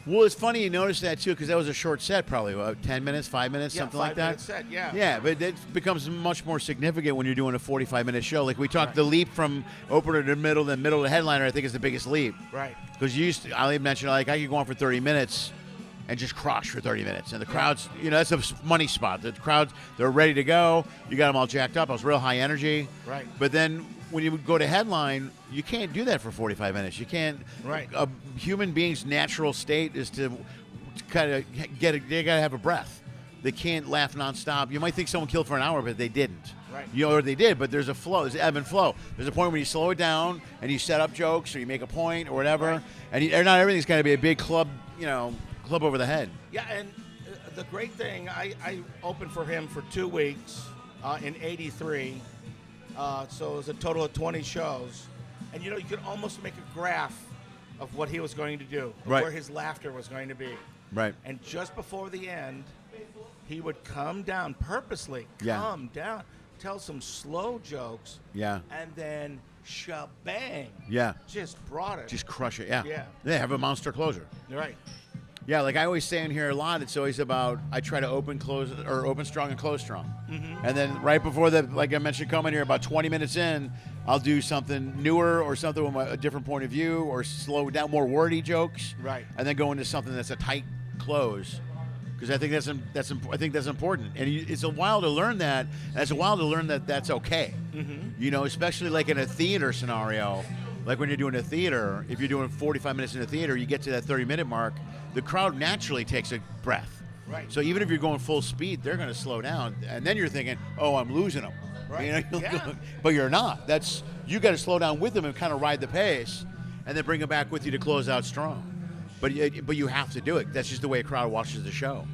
Well, it's funny you notice that, too, because that was a short set, probably, 10 minutes, 5 minutes, something like that? 5-minute set, yeah. Yeah, but it becomes much more significant when you're doing a 45-minute show. Like we talked, the leap from opener to middle, then middle to headliner, I think is the biggest leap. Right. Because I mentioned, like, I could go on for 30 minutes and just crush for 30 minutes. And the crowd's, that's a money spot. The crowds, they're ready to go. You got them all jacked up. I was real high energy. Right. But then when you go to headline, you can't do that for 45 minutes. You can't. Right. A human being's natural state is to kind of they got to have a breath. They can't laugh nonstop. You might think someone killed for an hour, but they didn't. Right. Or they did, but there's a flow. There's ebb and flow. There's a point when you slow it down and you set up jokes or you make a point or whatever. Right. And not everything's got to be a big club, club over the head. Yeah, and the great thing, I opened for him for 2 weeks in '83. So it was a total of 20 shows. And, you could almost make a graph of what he was going to do, Right. where his laughter was going to be. Right. And just before the end, he would come down, purposely Yeah. come down, tell some slow jokes, Yeah. and then shebang. Yeah. Just brought it. Just crush it. Yeah. Yeah. Yeah, have a monster closer. Right. Yeah, like I always say in here a lot, it's always about I try to open strong and close strong. Mm-hmm. And then right before like I mentioned coming here, about 20 minutes in, I'll do something newer or something with a different point of view or slow down, more wordy jokes. Right. And then go into something that's a tight close. Because I think that's important, and it's a while to learn that. And it's a while to learn that that's okay. Mm-hmm. Especially like in a theater scenario, like when you're doing a theater. If you're doing 45 minutes in a theater, you get to that 30-minute mark, the crowd naturally takes a breath. Right. So even if you're going full speed, they're going to slow down, and then you're thinking, "Oh, I'm losing them." Right. Yeah. But you're not. You got to slow down with them and kind of ride the pace, and then bring them back with you to close out strong. But you have to do it. That's just the way a crowd watches the show.